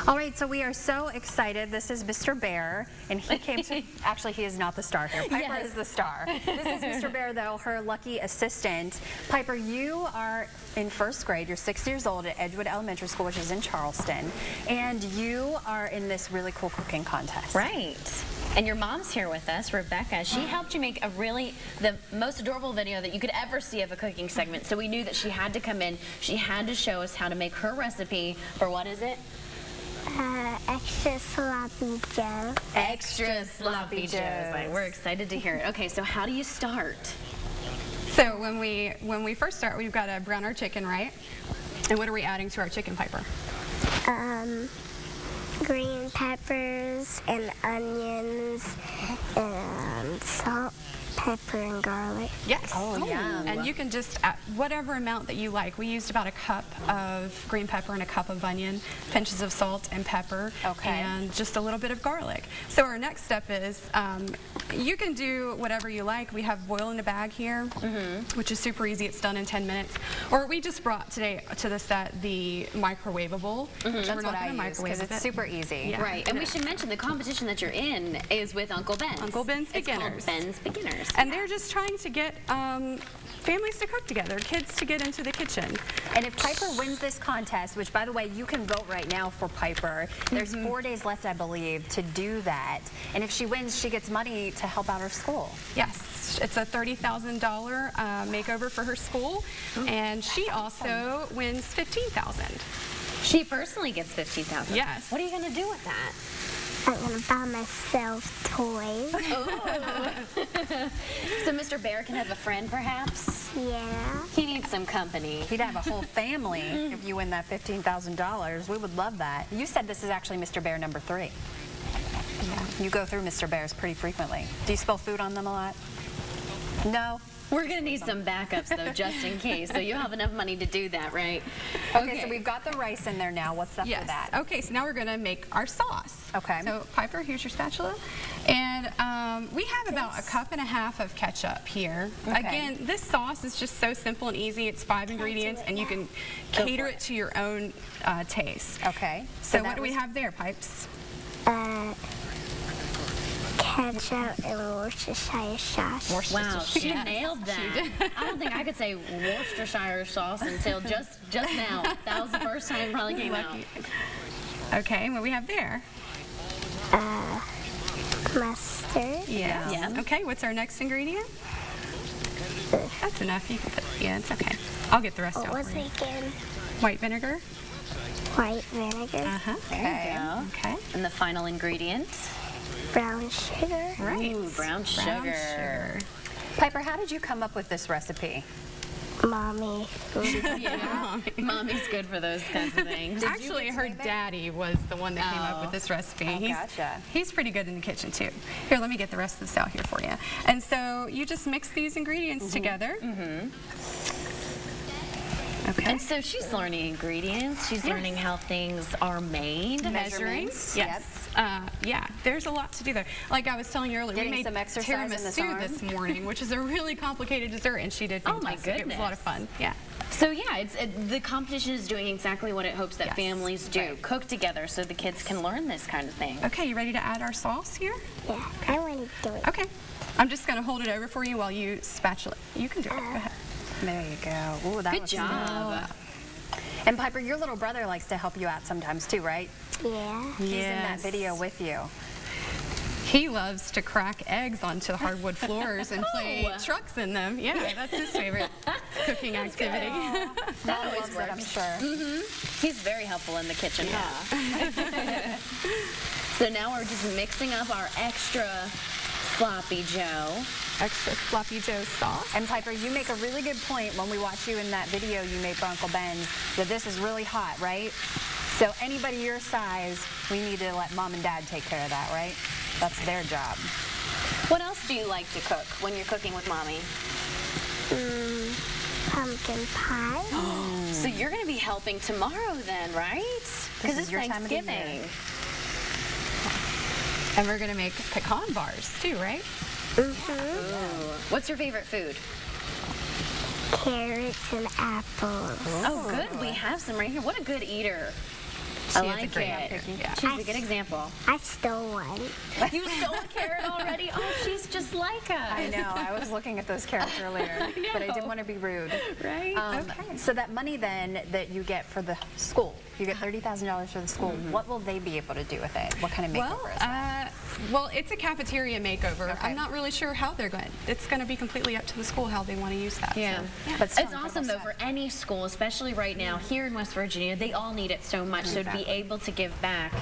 All right, so we are so excited. This is Mr. Bear, and he came to, actually he is not the star here. Piper is the star. This is Mr. Bear, though, her lucky assistant. Piper, you are in first grade. You're 6 years old at Edgewood Elementary School, which is in Charleston, and you are in this really cool cooking contest. Right. And your mom's here with us, Rebecca. She helped you make the most adorable video that you could ever see of a cooking segment. So we knew that she had to come in. She had to show us how to make her recipe for, what is it? Extra sloppy joe. Extra sloppy joes. We're excited to hear it. Okay, so how do you start? So when we first start, we've got to brown our chicken, right? And what are we adding to our chicken, Piper? Green peppers and onions and salt, pepper, and garlic. Yes. Oh, yeah. And you can just add whatever amount that you like. We used about a cup of green pepper and a cup of onion, pinches of salt and pepper, and just a little bit of garlic. So our next step is you can do whatever you like. We have boil in a bag here, which is super easy. It's done in 10 minutes. Or we just brought today to the set the microwavable. That's what I use because it's super easy. Yeah. Right, and we should mention the competition that you're in is with Uncle Ben's. Uncle Ben's Beginners. It's called Ben's Beginners. And they're just trying to get families to cook together, kids to get into the kitchen. And if Piper wins this contest, which, by the way, you can vote right now for Piper. There's 4 days left, I believe, to do that. And if she wins, she gets money to help out her school. Yes, it's a $30,000 makeover for her school, and she also wins $15,000. She personally gets $15,000. Yes. What are you going to do with that? I'm going to buy myself toys. So Mr. Bear can have a friend, perhaps? Yeah. He needs some company. He'd have a whole family if you win that $15,000. We would love that. You said this is actually Mr. Bear number 3. Yeah. You go through Mr. Bears pretty frequently. Do you spill food on them a lot? No? We're going to need some backups, though, just in case. So you'll have enough money to do that, right? Okay, so we've got the rice in there now. What's left for that? Okay, so now we're going to make our sauce. Okay. So, Piper, here's your spatula. And we have about 1.5 cups of ketchup here. Okay. Again, this sauce is just so simple and easy. It's 5 ingredients, and you can cater it to your own taste. Okay. So what do we have there, Pipes? Ketchup and Worcestershire sauce. Wow, she nailed that. I don't think I could say Worcestershire sauce until just now. That was the first time it probably came out. Okay, what do we have there? Mustard. Yeah. Okay, what's our next ingredient? That's enough. You can put, it's okay. I'll get the rest out What was for you. it again? White vinegar. White vinegar. There you go. Okay. And the final ingredient? Brown sugar. Right. Ooh, brown sugar. Piper, how did you come up with this recipe? Mommy. Yeah, Mommy's good for those kinds of things. Actually, her daddy was the one that came up with this recipe. He's pretty good in the kitchen, too. Here, let me get the rest of this out here for you. And so you just mix these ingredients together. Okay. And so she's learning ingredients. She's learning how things are made. Measuring. Yes. Yeah, there's a lot to do there. Like I was telling you earlier, we made some exercise in this arm. this morning, which is a really complicated dessert, and she did fantastic. Oh my goodness. It was a lot of fun. Yeah. So yeah, the competition is doing exactly what it hopes that families do. Cook together so the kids can learn this kind of thing. Okay, you ready to add our sauce here? Yeah, I want to do it. Okay. I'm just going to hold it over for you while you spatula. You can do it. Go ahead. There you go. Ooh, that Good job. And Piper, your little brother likes to help you out sometimes too, right? Yeah. He's in that video with you. He loves to crack eggs onto hardwood floors and play trucks in them. Yeah, that's his favorite cooking activity. That always works, I'm sure. He's very helpful in the kitchen. Yeah. So now we're just mixing up our extra sloppy joe. Extra sloppy joe sauce. And Piper, you make a really good point when we watch you in that video you made for Uncle Ben's that this is really hot, right? So anybody your size, we need to let Mom and Dad take care of that, right? That's their job. What else do you like to cook when you're cooking with Mommy? Pumpkin pie. So you're going to be helping tomorrow then, right? Because it's your time of the Thanksgiving. year. And we're going to make pecan bars too, right? Ooh. What's your favorite food? Carrots and apples. Oh, good. We have some right here. What a good eater. I She is a like great it. cookie. Yeah. She's a good example. I stole one. You stole a carrot already? Oh, she's just like us. I know. I was looking at those carrots earlier, but I didn't want to be rude. Right? So that money then that you get for the school, you get $30,000 for the school. What will they be able to do with it? What kind of makeover is that? Well, it's a cafeteria makeover. Okay. I'm not really sure how they're going. It's going to be completely up to the school how they want to use that. Yeah. So. But still It's incredible awesome, though, stuff. for any school, especially right now here in West Virginia. They all need it so much. So to be able to give back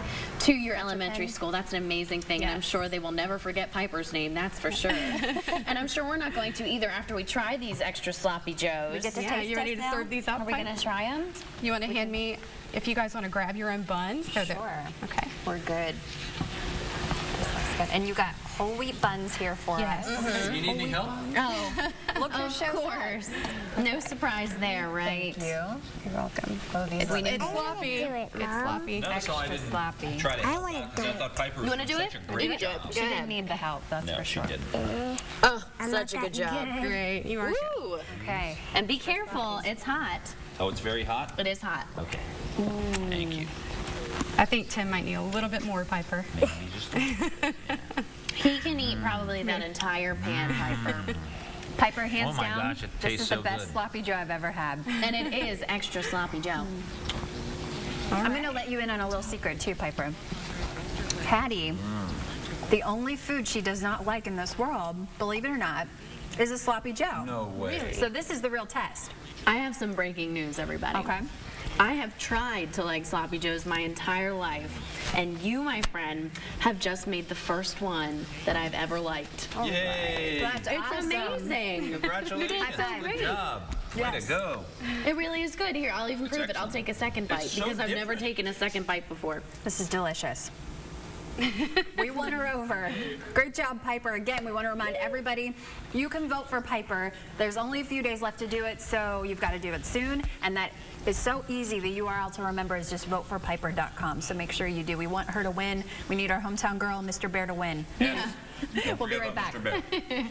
to your elementary school, that's an amazing thing. And I'm Yes. sure they will never forget Piper's name, that's for sure. And I'm sure we're not going to either after we try these extra sloppy joes. We get to Yeah, taste you ready test to now? serve these up? Are we Piper? going to try them? You want to hand me, if you guys want to grab your own buns? So that- Sure. Okay. We're good. This looks good. And you got whole wheat buns here for Yes. us. You need any help? Oh, Look who of shows up. course. No surprise there, right? Thank you. You're welcome. Oh, these It's look neat. It's sloppy. do it, It's Mom. sloppy. Notice how I extra didn't sloppy. try to I help wanna out, 'cause do I thought Piper was You wanna do doing such it? a great You can do it. job. She didn't need the help, that's No, for she sure. didn't. Oh, I'm such a not good that job. good. Great. You are good. Woo! Okay. And be careful, it's hot. Oh, it's very hot? It is hot. Okay. Thank you. I think Tim might need a little bit more, Piper. Maybe just He can eat probably that entire pan, Piper. Piper, hands Oh my down, gosh, it this tastes is the so best good. sloppy joe I've ever had. And it is extra sloppy Joe. I'm going to let you in on a little secret too, Piper. Patty, the only food she does not like in this world, believe it or not, is a sloppy joe. No way. So this is the real test. I have some breaking news, everybody. Okay. I have tried to like sloppy joes my entire life, and you, my friend, have just made the first one that I've ever liked. Yay! That's It's awesome. amazing. Congratulations. High five. Good job. Way Yes. to go. It really is good. Here, I'll even It's prove it. I'll excellent. take a second bite so because I've never different. taken a second bite before. This is delicious. We won her over. Great job, Piper. Again, we want to remind everybody, you can vote for Piper. There's only a few days left to do it, so you've got to do it soon. And that is so easy. The URL to remember is just voteforpiper.com. So make sure you do. We want her to win. We need our hometown girl, Mr. Bear, to win. Yeah. We'll be Forget right about back. Mr. Bear.